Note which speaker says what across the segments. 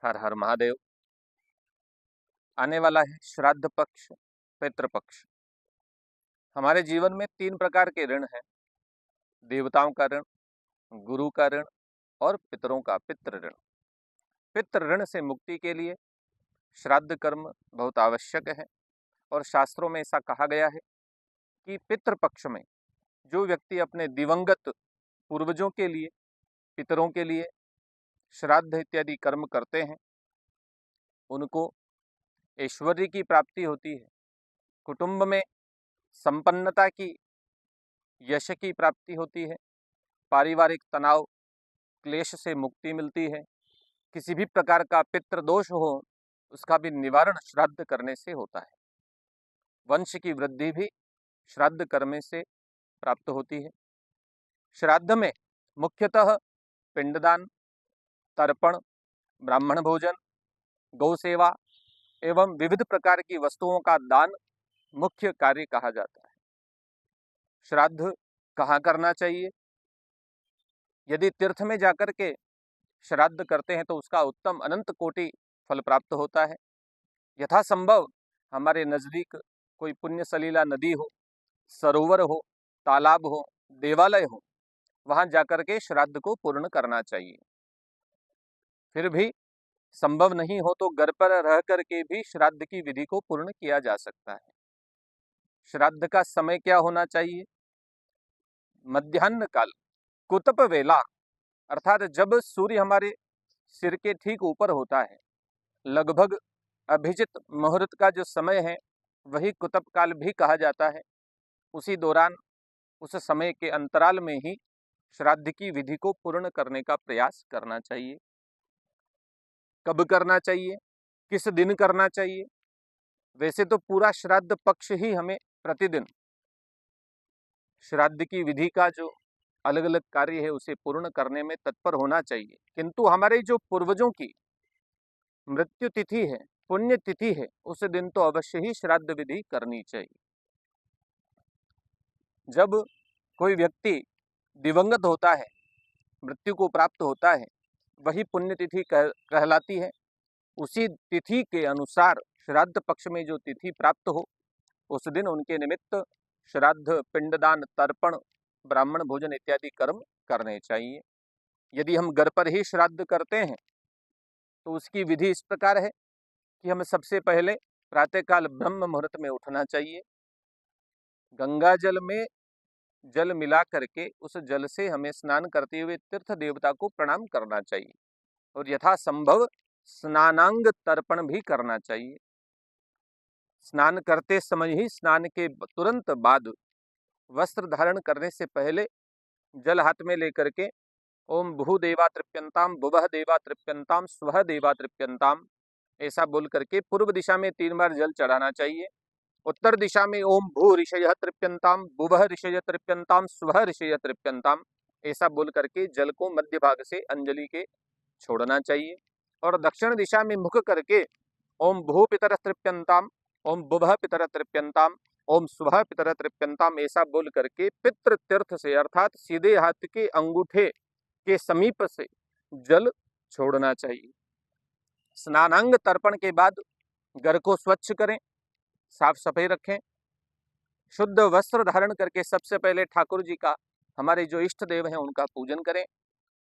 Speaker 1: हर हर महादेव। आने वाला है श्राद्ध पक्ष, पितृपक्ष। हमारे जीवन में 3 प्रकार के ऋण हैं: देवताओं का ऋण, गुरु का ऋण और पितरों का पितृ ऋण। पितृ ऋण से मुक्ति के लिए श्राद्ध कर्म बहुत आवश्यक है और शास्त्रों में ऐसा कहा गया है कि पितृपक्ष में जो व्यक्ति अपने दिवंगत पूर्वजों के लिए, पितरों के लिए श्राद्ध इत्यादि कर्म करते हैं, उनको ऐश्वर्य की प्राप्ति होती है, कुटुंब में संपन्नता की, यश की प्राप्ति होती है, पारिवारिक तनाव क्लेश से मुक्ति मिलती है, किसी भी प्रकार का पितृदोष हो उसका भी निवारण श्राद्ध करने से होता है। वंश की वृद्धि भी श्राद्ध करने से प्राप्त होती है। श्राद्ध में मुख्यतः पिंडदान, तर्पण, ब्राह्मण भोजन, गौ सेवा एवं विविध प्रकार की वस्तुओं का दान मुख्य कार्य कहा जाता है। श्राद्ध कहाँ करना चाहिए? यदि तीर्थ में जाकर के श्राद्ध करते हैं तो उसका उत्तम अनंत कोटि फल प्राप्त होता है। यथासंभव हमारे नजदीक कोई पुण्य सलीला नदी हो, सरोवर हो, तालाब हो, देवालय हो, वहां जाकर के श्राद्ध को पूर्ण करना चाहिए। फिर भी संभव नहीं हो तो घर पर रह करके भी श्राद्ध की विधि को पूर्ण किया जा सकता है। श्राद्ध का समय क्या होना चाहिए? मध्याह्न काल, कुतप वेला, अर्थात जब सूर्य हमारे सिर के ठीक ऊपर होता है, लगभग अभिजित मुहूर्त का जो समय है वही कुतप काल भी कहा जाता है। उसी दौरान, उस समय के अंतराल में ही श्राद्ध की विधि को पूर्ण करने का प्रयास करना चाहिए। कब करना चाहिए, किस दिन करना चाहिए? वैसे तो पूरा श्राद्ध पक्ष ही हमें प्रतिदिन श्राद्ध की विधि का जो अलग अलग कार्य है उसे पूर्ण करने में तत्पर होना चाहिए, किंतु हमारे जो पूर्वजों की मृत्यु तिथि है, पुण्य तिथि है, उस दिन तो अवश्य ही श्राद्ध विधि करनी चाहिए। जब कोई व्यक्ति दिवंगत होता है, मृत्यु को प्राप्त होता है, वही पुण्यतिथि कहलाती है। उसी तिथि के अनुसार श्राद्ध पक्ष में जो तिथि प्राप्त हो उस दिन उनके निमित्त श्राद्ध, पिंडदान, तर्पण, ब्राह्मण भोजन इत्यादि कर्म करने चाहिए। यदि हम घर पर ही श्राद्ध करते हैं तो उसकी विधि इस प्रकार है कि हमें सबसे पहले प्रातःकाल ब्रह्म मुहूर्त में उठना चाहिए। गंगा जल में जल मिला करके उस जल से हमें स्नान करते हुए तीर्थ देवता को प्रणाम करना चाहिए और यथासंभव स्नानांग तर्पण भी करना चाहिए। स्नान करते समय ही, स्नान के तुरंत बाद, वस्त्र धारण करने से पहले जल हाथ में लेकर के ओम भू देवा तृप्यंताम, भुवः देवा तृप्यंताम, स्वः देवा तृप्यंताम ऐसा बोल करके पूर्व दिशा में 3 बार जल चढ़ाना चाहिए। उत्तर दिशा में ओम भू ऋषयः तृप्यंताम, भुवः ऋषयः तृप्यंताम, स्वः ऋषयः तृप्यंताम ऐसा बोल करके जल को मध्य भाग से अंजलि के छोड़ना चाहिए और दक्षिण दिशा में मुख करके ओम भू पितर तृप्यंताम, ओम भुवः पितर तृप्यंताम, ओम स्वः पितर तृप्यंताम ऐसा बोल करके पितृ तीर्थ से, अर्थात सीधे हाथ के अंगूठे के समीप से जल छोड़ना चाहिए। स्नानांग तर्पण के बाद घर को स्वच्छ करें, साफ सफाई रखें, शुद्ध वस्त्र धारण करके सबसे पहले ठाकुर जी का, हमारे जो इष्ट देव हैं उनका पूजन करें।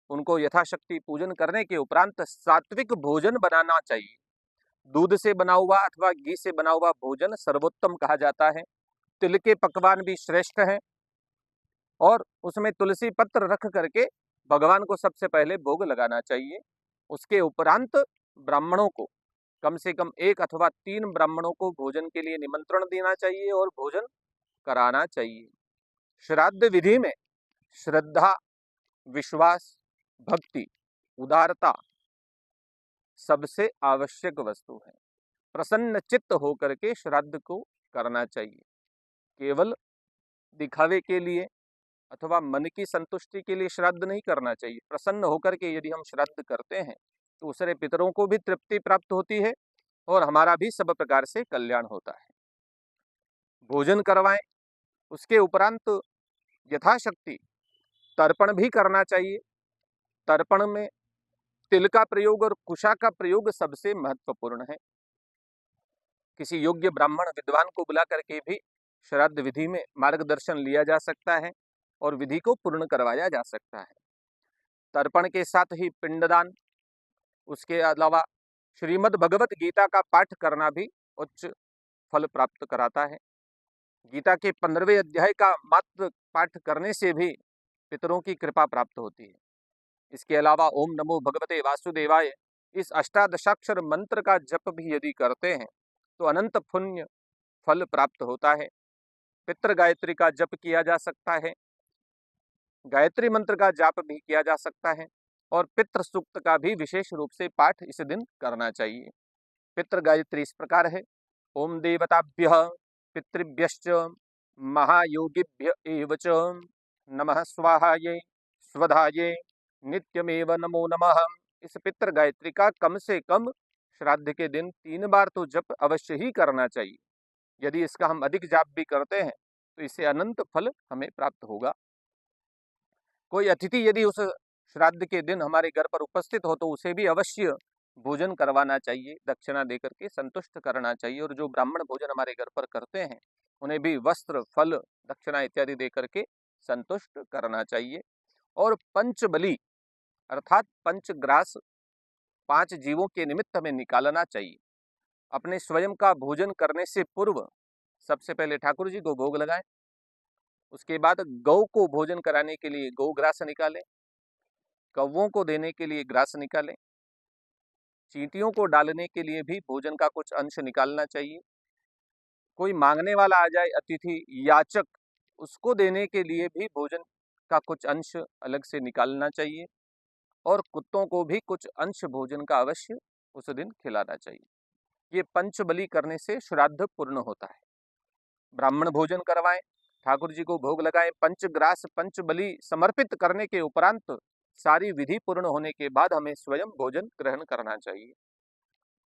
Speaker 1: उनको यथाशक्ति पूजन करने के उपरांत सात्विक भोजन बनाना चाहिए। दूध से बना हुआ अथवा घी से बना हुआ भोजन सर्वोत्तम कहा जाता है। तिल के पकवान भी श्रेष्ठ हैं और उसमें तुलसी पत्र रख करके भगवान को सबसे पहले भोग लगाना चाहिए। उसके उपरांत ब्राह्मणों को, कम से कम 1 अथवा 3 ब्राह्मणों को भोजन के लिए निमंत्रण देना चाहिए और भोजन कराना चाहिए। श्राद्ध विधि में श्रद्धा, विश्वास, भक्ति, उदारता सबसे आवश्यक वस्तु है। प्रसन्न चित्त होकर के श्राद्ध को करना चाहिए। केवल दिखावे के लिए अथवा मन की संतुष्टि के लिए श्राद्ध नहीं करना चाहिए। प्रसन्न होकर के यदि हम श्राद्ध करते हैं तो उससे पितरों को भी तृप्ति प्राप्त होती है और हमारा भी सब प्रकार से कल्याण होता है। भोजन करवाएं, उसके उपरांत यथाशक्ति तर्पण भी करना चाहिए। तर्पण में तिल का प्रयोग और कुशा का प्रयोग सबसे महत्वपूर्ण है। किसी योग्य ब्राह्मण विद्वान को बुला करके भी श्राद्ध विधि में मार्गदर्शन लिया जा सकता है और विधि को पूर्ण करवाया जा सकता है। तर्पण के साथ ही पिंडदान, उसके अलावा श्रीमद् भगवत गीता का पाठ करना भी उच्च फल प्राप्त कराता है। गीता के 15वें अध्याय का मात्र पाठ करने से भी पितरों की कृपा प्राप्त होती है। इसके अलावा ओम नमो भगवते वासुदेवाय इस अष्टादशाक्षर मंत्र का जप भी यदि करते हैं तो अनंत पुण्य फल प्राप्त होता है। पितृ गायत्री का जप किया जा सकता है, गायत्री मंत्र का जाप भी किया जा सकता है और पितृ सूक्त का भी विशेष रूप से पाठ इस दिन करना चाहिए। पितृ गायत्री इस प्रकार है। ओम देवताभ्यः पितृभ्यश्च महायोगिभ्य एव च नमः स्वाहायै स्वधायै नित्यमेव नमो नमः। इस पितृ गायत्री का कम से कम श्राद्ध के दिन 3 बार तो जप अवश्य ही करना चाहिए। यदि इसका हम अधिक जाप भी करते हैं तो इससे अनंत फल हमें प्राप्त होगा। कोई अतिथि यदि उस श्राद्ध के दिन हमारे घर पर उपस्थित हो तो उसे भी अवश्य भोजन करवाना चाहिए, दक्षिणा देकर के संतुष्ट करना चाहिए। और जो ब्राह्मण भोजन हमारे घर पर करते हैं उन्हें भी वस्त्र, फल, दक्षिणा इत्यादि देकर के संतुष्ट करना चाहिए। और पंचबली अर्थात पंचग्रास 5 जीवों के निमित्त हमें निकालना चाहिए। अपने स्वयं का भोजन करने से पूर्व सबसे पहले ठाकुर जी को भोग लगाएं, उसके बाद गौ को भोजन कराने के लिए गौ ग्रास निकालें, कौवों को देने के लिए ग्रास निकालें, चींटियों को डालने के लिए भी भोजन का कुछ अंश निकालना चाहिए। कोई मांगने वाला आ जाए, अतिथि याचक, उसको देने के लिए भी भोजन का कुछ अंश अलग से निकालना चाहिए। और कुत्तों को भी कुछ अंश भोजन का अवश्य उस दिन खिलाना चाहिए। ये पंचबली करने से श्राद्ध पूर्ण होता है। ब्राह्मण भोजन करवाएं, ठाकुर जी को भोग लगाएं, पंचग्रास पंचबली समर्पित करने के उपरांत सारी विधि पूर्ण होने के बाद हमें स्वयं भोजन ग्रहण करना चाहिए।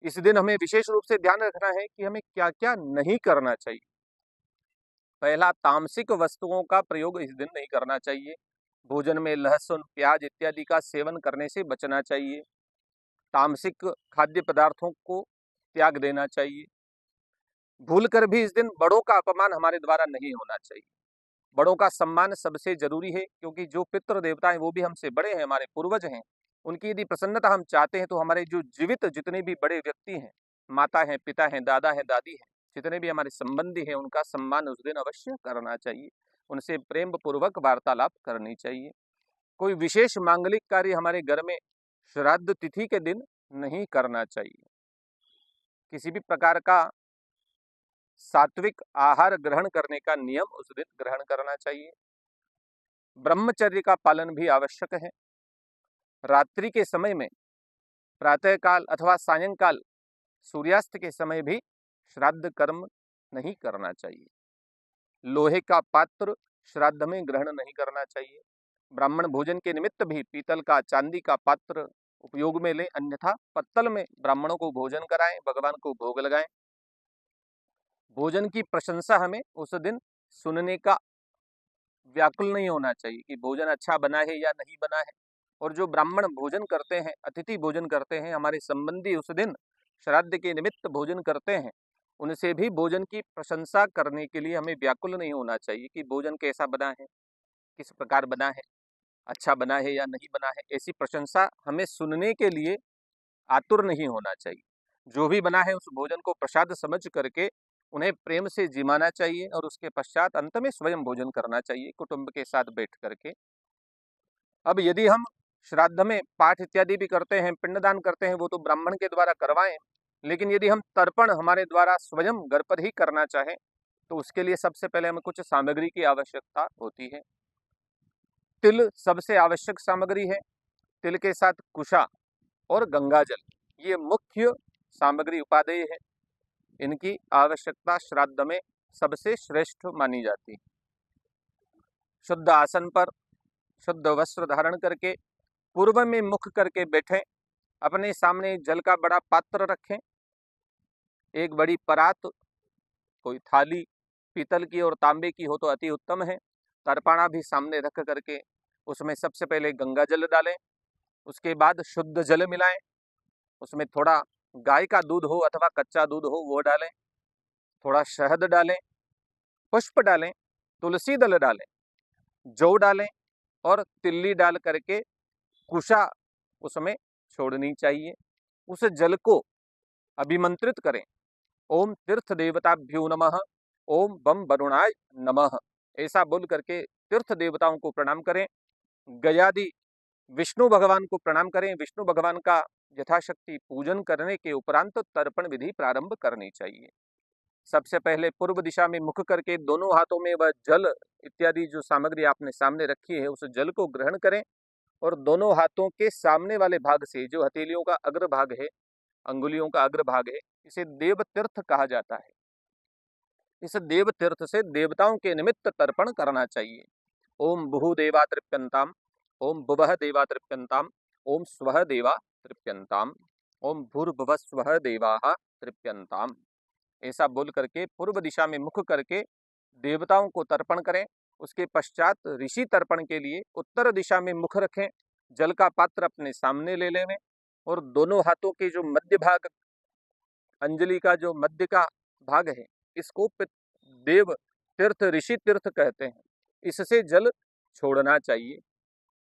Speaker 1: इस दिन हमें विशेष रूप से ध्यान रखना है कि हमें क्या क्या नहीं करना चाहिए। पहला, तामसिक वस्तुओं का प्रयोग इस दिन नहीं करना चाहिए। भोजन में लहसुन, प्याज इत्यादि का सेवन करने से बचना चाहिए। तामसिक खाद्य पदार्थों को त्याग देना चाहिए। भूलकर भी इस दिन बड़ों का अपमान हमारे द्वारा नहीं होना चाहिए। बड़ों का सम्मान सबसे जरूरी है, क्योंकि जो पितृ देवता हैं वो भी हमसे बड़े हैं, हमारे पूर्वज हैं। उनकी यदि प्रसन्नता हम चाहते हैं तो हमारे जो जीवित जितने भी बड़े व्यक्ति हैं, माता हैं, पिता हैं, दादा हैं, दादी हैं, जितने भी हमारे संबंधी हैं, उनका सम्मान उस दिन अवश्य करना चाहिए। उनसे प्रेम पूर्वक वार्तालाप करनी चाहिए। कोई विशेष मांगलिक कार्य हमारे घर में श्राद्ध तिथि के दिन नहीं करना चाहिए। किसी भी प्रकार का सात्विक आहार ग्रहण करने का नियम उस दिन ग्रहण करना चाहिए। ब्रह्मचर्य का पालन भी आवश्यक है। रात्रि के समय में प्रातः काल अथवा सायंकाल सूर्यास्त के समय भी श्राद्ध कर्म नहीं करना चाहिए। लोहे का पात्र श्राद्ध में ग्रहण नहीं करना चाहिए। ब्राह्मण भोजन के निमित्त भी पीतल का, चांदी का पात्र उपयोग में लें, अन्यथा पत्तल में ब्राह्मणों को भोजन कराएं, भगवान को भोग लगाएं। भोजन की प्रशंसा हमें उस दिन सुनने का व्याकुल नहीं होना चाहिए कि भोजन अच्छा बना है या नहीं बना है। और जो ब्राह्मण भोजन करते हैं, अतिथि भोजन करते हैं, हमारे संबंधी उस दिन श्राद्ध के निमित्त भोजन करते हैं, उनसे भी भोजन की प्रशंसा करने के लिए हमें व्याकुल नहीं होना चाहिए कि भोजन कैसा बना है, किस प्रकार बना है, अच्छा बना है या नहीं बना है। ऐसी प्रशंसा हमें सुनने के लिए आतुर नहीं होना चाहिए। जो भी बना है उस भोजन को प्रसाद समझ करके उन्हें प्रेम से जिमाना चाहिए और उसके पश्चात अंत में स्वयं भोजन करना चाहिए कुटुंब के साथ बैठ करके। अब यदि हम श्राद्ध में पाठ इत्यादि भी करते हैं, पिंडदान करते हैं, वो तो ब्राह्मण के द्वारा करवाएं। लेकिन यदि हम तर्पण हमारे द्वारा स्वयं घर पर ही करना चाहें तो उसके लिए सबसे पहले हमें कुछ सामग्री की आवश्यकता होती है। तिल सबसे आवश्यक सामग्री है। तिल के साथ कुशा और गंगाजल, ये मुख्य सामग्री उपादेय है। इनकी आवश्यकता श्राद्ध में सबसे श्रेष्ठ मानी जाती है। शुद्ध आसन पर शुद्ध वस्त्र धारण करके पूर्व में मुख करके बैठें। अपने सामने जल का बड़ा पात्र रखें, एक बड़ी परात, कोई थाली पीतल की और तांबे की हो तो अति उत्तम है। तर्पणा भी सामने रख करके उसमें सबसे पहले गंगा जल डालें, उसके बाद शुद्ध जल मिलाएं, उसमें थोड़ा गाय का दूध हो अथवा कच्चा दूध हो वो डालें, थोड़ा शहद डालें, पुष्प डालें, तुलसी दल डालें, जौ डालें और तिल्ली डाल करके कुशा उसमें छोड़नी चाहिए। उस जल को अभिमंत्रित करें, ओम तीर्थ देवताभ्यो नमः, ओम बम वरुणाय नमः, ऐसा बोल करके तीर्थ देवताओं को प्रणाम करें। गयादि विष्णु भगवान को प्रणाम करें। विष्णु भगवान का यथाशक्ति पूजन करने के उपरांत तर्पण विधि प्रारंभ करनी चाहिए। सबसे पहले पूर्व दिशा में मुख करके दोनों हाथों में वह जल इत्यादि जो सामग्री आपने सामने रखी है उस जल को ग्रहण करें और दोनों हाथों के सामने वाले भाग से, जो हथेलियों का अग्र भाग है, अंगुलियों का अग्र भाग है, इसे देव तीर्थ कहा जाता है। इस देव तीर्थ से देवताओं के निमित्त तर्पण करना चाहिए। ओम भूः देवा तृप्यन्ताम, ओम भुवः देवा तृप्यन्ताम, ओम स्वः देवा तृप्यन्ताम, ओम भूर्भुवः स्वः देवाः तृप्यन्ताम, ऐसा बोल करके पूर्व दिशा में मुख करके देवताओं को तर्पण करें। उसके पश्चात ऋषि तर्पण के लिए उत्तर दिशा में मुख रखें, जल का पात्र अपने सामने ले लें और दोनों हाथों के जो मध्य भाग, अंजलि का जो मध्य का भाग है, इसको देव तीर्थ ऋषि तीर्थ कहते हैं, इससे जल छोड़ना चाहिए।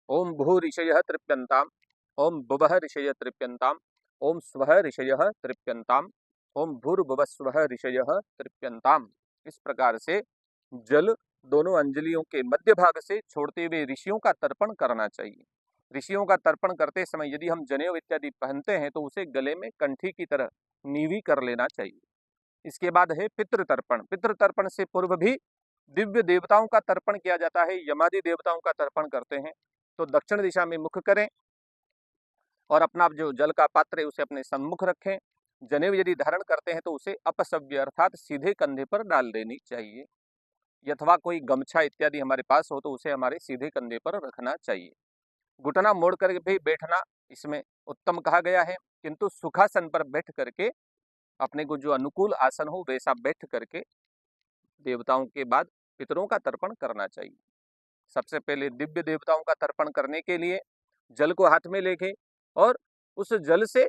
Speaker 1: ओम भू ऋषयः तृप्यन्ताम, ओम भुवः ऋषयः तृप्यन्ताम, ओम स्वः ऋषयः तृप्यन्ताम, ओम भूर्भुवः स्वः ऋषयः तृप्यन्ताम, इस प्रकार से जल दोनों अंजलियों के मध्य भाग से छोड़ते हुए ऋषियों का तर्पण करना चाहिए। ऋषियों का तर्पण करते समय यदि हम जनेऊ इत्यादि पहनते हैं तो उसे गले में कंठी की तरह नीवी कर लेना चाहिए। इसके बाद है पितृतर्पण। पितृतर्पण से पूर्व भी दिव्य देवताओं का तर्पण किया जाता है, यमादि देवताओं का तर्पण करते हैं। तो दक्षिण दिशा में मुख करें और अपना जो जल का पात्र है उसे अपने सम्मुख रखें। जनेऊ यदि धारण करते हैं तो उसे अपसव्य अर्थात सीधे कंधे पर डाल देनी चाहिए, अथवा कोई गमछा इत्यादि हमारे पास हो तो उसे हमारे सीधे कंधे पर रखना चाहिए। घुटना मोड़ कर भी बैठना इसमें उत्तम कहा गया है, किंतु सुखासन पर बैठ करके अपने को जो अनुकूल आसन हो वैसा बैठ करके देवताओं के बाद पितरों का तर्पण करना चाहिए। सबसे पहले दिव्य देवताओं का तर्पण करने के लिए जल को हाथ में लेके और उस जल से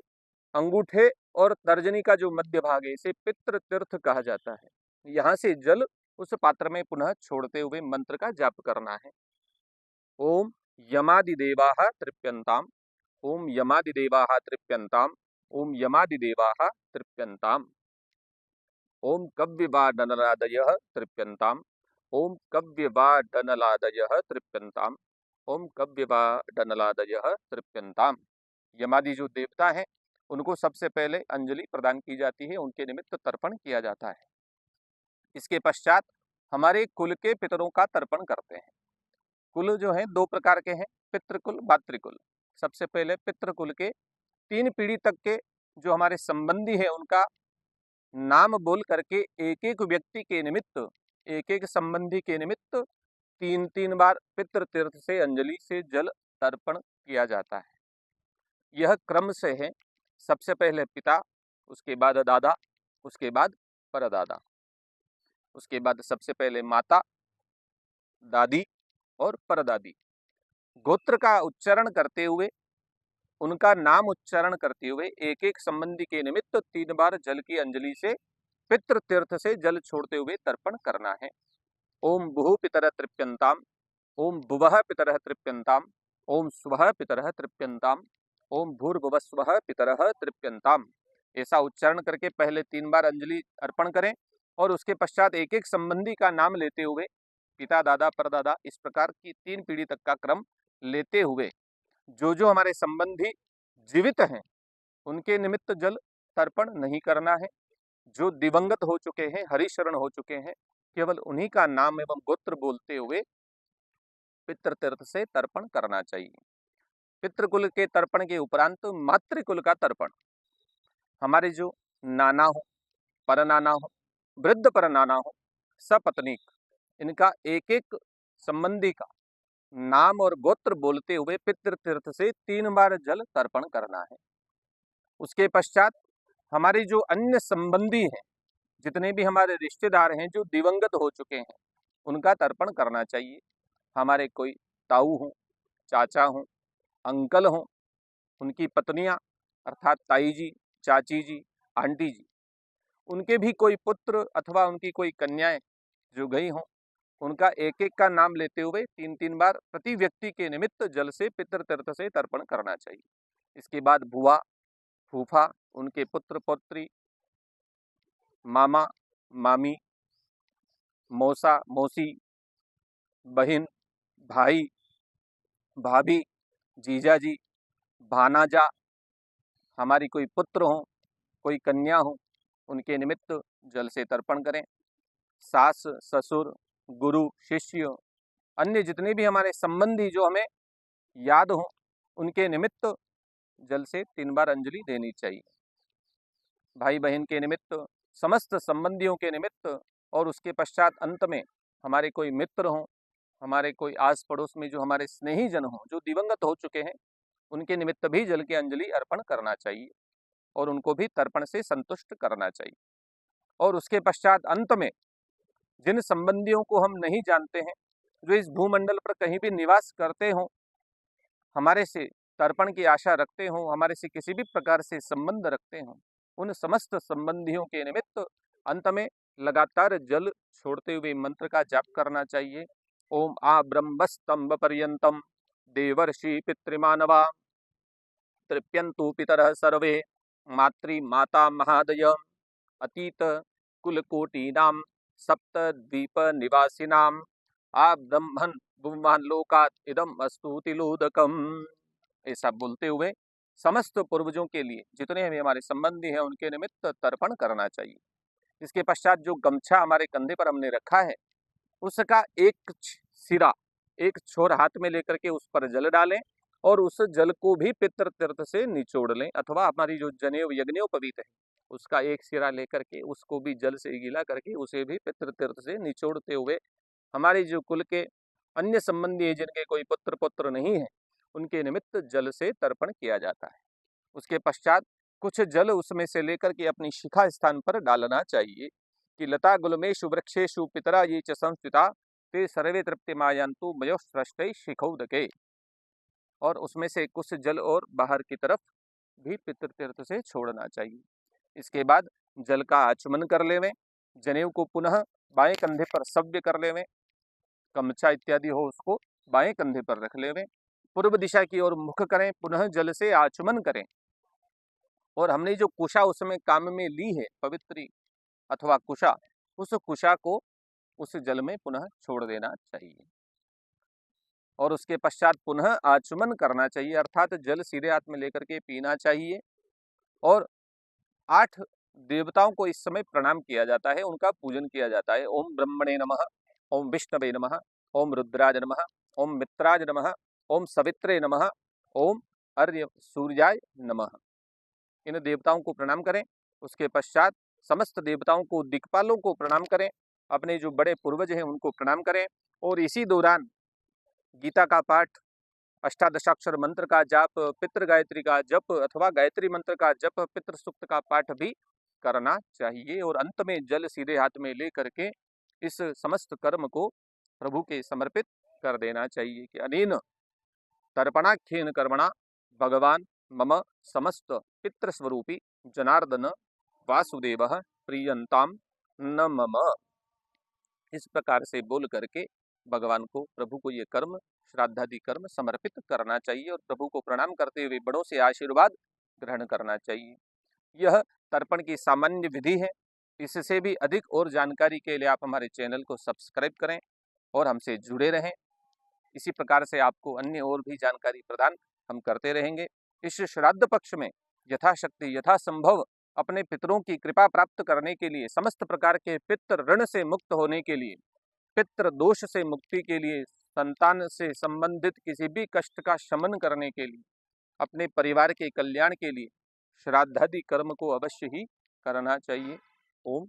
Speaker 1: अंगूठे और तर्जनी का जो मध्य भाग है इसे पितृ तीर्थ कहा जाता है, यहाँ से जल उस पात्र में पुनः छोड़ते हुए मंत्र का जाप करना है। ओम यमादिदेवाः तृप्यन्ताम, ओम यमादिदेवाः तृप्यन्ताम, ओम यमादिदेवाः तृप्यन्ताम, ओम कव्यवाडनलादयः तृप्यन्ताम, ओम कव्यवाडनलादयः तृप्यन्ताम, ओम कव्यवाडनलादयः तृप्यन्ताम। यमादि जो देवता हैं उनको सबसे पहले अंजलि प्रदान की जाती है, उनके निमित्त तर्पण किया जाता है। इसके पश्चात हमारे कुल के पितरों का तर्पण करते हैं। कुल जो है दो प्रकार के हैं, पितृकुल, मातृकुल। सबसे पहले पितृकुल के 3 पीढ़ी तक के जो हमारे संबंधी हैं उनका नाम बोल करके एक एक व्यक्ति के निमित्त, एक एक संबंधी के निमित्त 3-3 बार पितृ तीर्थ से अंजलि से जल तर्पण किया जाता है। यह क्रम से है, सबसे पहले पिता, उसके बाद दादा, उसके बाद परदादा, उसके बाद सबसे पहले माता, दादी और परदादी। गोत्र का उच्चारण करते हुए, उनका नाम उच्चारण करते हुए एक एक संबंधी के निमित्त 3 बार जल की अंजलि से पितृ तीर्थ से जल छोड़ते हुए तर्पण करना है। ओम भूः पितरः तृप्यन्ताम, ओम भुवः पितरः तृप्यन्ताम, ओम स्वः पितरः तृप्यन्ताम, ओम भूर्भुवः स्वः पितरः तृप्यन्ताम, ऐसा उच्चारण करके पहले 3 बार अंजलि अर्पण करें और उसके पश्चात एक एक संबंधी का नाम लेते हुए पिता, दादा, परदादा, इस प्रकार की 3 पीढ़ी तक का क्रम लेते हुए जो जो हमारे संबंधी जीवित हैं उनके निमित्त जल तर्पण नहीं करना है। जो दिवंगत हो चुके हैं, हरिशरण हो चुके हैं, केवल उन्हीं का नाम एवं गोत्र बोलते हुए पितृ तीर्थ से तर्पण करना चाहिए। पितृकुल के तर्पण के उपरांत मातृकुल का तर्पण, हमारे जो नाना हो, परनाना हो, वृद्ध परनाना हो, सपत्नीक, इनका एक एक संबंधी का नाम और गोत्र बोलते हुए पितृ तीर्थ से 3 बार जल तर्पण करना है। उसके पश्चात हमारे जो अन्य संबंधी हैं, जितने भी हमारे रिश्तेदार हैं जो दिवंगत हो चुके हैं, उनका तर्पण करना चाहिए। हमारे कोई ताऊ हों, चाचा हों, अंकल हों, उनकी पत्नियां अर्थात ताई जी, चाची जी, आंटी जी, उनके भी कोई पुत्र अथवा उनकी कोई कन्याएं जो गई हों, उनका एक एक का नाम लेते हुए 3-3 बार प्रति व्यक्ति के निमित्त जल से पितृतीर्थ से तर्पण करना चाहिए। इसके बाद बुआ, फूफा, उनके पुत्र पौत्री, मामा, मामी, मौसा, मौसी, बहन, भाई, भाभी, जीजा जी, भानाजा, हमारी कोई पुत्र हो, कोई कन्या हो, उनके निमित्त जल से तर्पण करें। सास, ससुर, गुरु, शिष्य, अन्य जितने भी हमारे संबंधी जो हमें याद हो, उनके निमित्त जल से 3 बार अंजलि देनी चाहिए। भाई बहन के निमित्त, समस्त संबंधियों के निमित्त, और उसके पश्चात अंत में हमारे कोई मित्र हों, हमारे कोई आस पड़ोस में जो हमारे स्नेही जन हों, जो दिवंगत हो चुके हैं, उनके निमित्त भी जल की अंजलि अर्पण करना चाहिए और उनको भी तर्पण से संतुष्ट करना चाहिए। और उसके पश्चात अंत में जिन संबंधियों को हम नहीं जानते हैं, जो इस भूमंडल पर कहीं भी निवास करते हों, हमारे से तर्पण की आशा रखते हों, हमारे से किसी भी प्रकार से संबंध रखते हों, उन समस्त संबंधियों के निमित्त अंत में लगातार जल छोड़ते हुए मंत्र का जाप करना चाहिए। ओम आ ब्रह्मस्तंभ पर्यंतम देवर्षि पितृमानवा तृप्यंतु पितरः सर्वे मातृ माता महादय अतीत कुलकोटीनां सप्तद्वीप निवासिनां आ ब्रह्मन भुवन लोकात इदम अस्तुतिलोदकम। ऐसा बोलते हुए समस्त पूर्वजों के लिए जितने भी हमारे संबंधी हैं उनके निमित्त तर्पण करना चाहिए। इसके पश्चात जो गमछा हमारे कंधे पर हमने रखा है, उसका एक सिरा, एक छोर हाथ में लेकर के उस पर जल डालें और उस जल को भी पितृतीर्थ से निचोड़ लें, अथवा हमारी जो जनेऊ यज्ञोपवीत है उसका एक सिरा लेकर के उसको भी जल से गीला करके उसे भी पितृतीर्थ से निचोड़ते हुए हमारे जो कुल के अन्य संबंधी है जिनके कोई पुत्र पुत्र नहीं है, उनके निमित्त जल से तर्पण किया जाता है। उसके पश्चात कुछ जल उसमें से लेकर के अपनी शिखा स्थान पर डालना चाहिए कि लता गुलमेषु वृक्षेषु पितरा ये च संस्थिता ते सर्वे तृप्तिमायन्तु मयो सृष्टै शिखौदके। और उसमें से कुछ जल और बाहर की तरफ भी पितृतीर्थ से छोड़ना चाहिए। इसके बाद जल का आचमन कर लेवें, जनेऊ को पुनः बाएं कंधे पर सव्य कर लेवें, गमछा इत्यादि हो उसको बाएं कंधे पर रख लेवें, पूर्व दिशा की ओर मुख करें, पुनः जल से आचमन करें और हमने जो कुशा उसमें काम में ली है, पवित्री अथवा कुशा, उस कुशा को उस जल में पुनः छोड़ देना चाहिए और उसके पश्चात पुनः आचमन करना चाहिए, अर्थात जल सीधे हाथ में लेकर के पीना चाहिए। और 8 देवताओं को इस समय प्रणाम किया जाता है, उनका पूजन किया जाता है। ओम ब्रह्मणे नमः, ओम विष्णवे नमः, ओम रुद्राज नमः, ओम मित्राज नमः, ओम सवित्रे नमः, ओम अर्य सूर्याय नमः। इन देवताओं को प्रणाम करें। उसके पश्चात समस्त देवताओं को, दिक्पालों को प्रणाम करें, अपने जो बड़े पूर्वज हैं उनको प्रणाम करें और इसी दौरान गीता का पाठ, अष्टादशाक्षर मंत्र का जाप, पितृ गायत्री का जप अथवा गायत्री मंत्र का जप, पितृ सूक्त का पाठ भी करना चाहिए और अंत में जल सीधे हाथ में ले करके इस समस्त कर्म को प्रभु के समर्पित कर देना चाहिए कि अनेन तर्पणाख्येन कर्मणा भगवान मम समस्त पितृस्वरूपी जनार्दन वासुदेव प्रियंताम न मम। इस प्रकार से बोल करके भगवान को, प्रभु को ये कर्म, श्राद्धादि कर्म समर्पित करना चाहिए और प्रभु को प्रणाम करते हुए बड़ों से आशीर्वाद ग्रहण करना चाहिए। यह तर्पण की सामान्य विधि है। इससे भी अधिक और जानकारी के लिए आप हमारे चैनल को सब्सक्राइब करें और हमसे जुड़े रहें। इसी प्रकार से आपको अन्य और भी जानकारी प्रदान हम करते रहेंगे। इस श्राद्ध पक्ष में यथाशक्ति यथासंभव अपने पितरों की कृपा प्राप्त करने के लिए, समस्त प्रकार के पितृ ऋण से मुक्त होने के लिए, पितृ दोष से मुक्ति के लिए, संतान से संबंधित किसी भी कष्ट का शमन करने के लिए, अपने परिवार के कल्याण के लिए श्राद्धादि कर्म को अवश्य ही करना चाहिए। ओम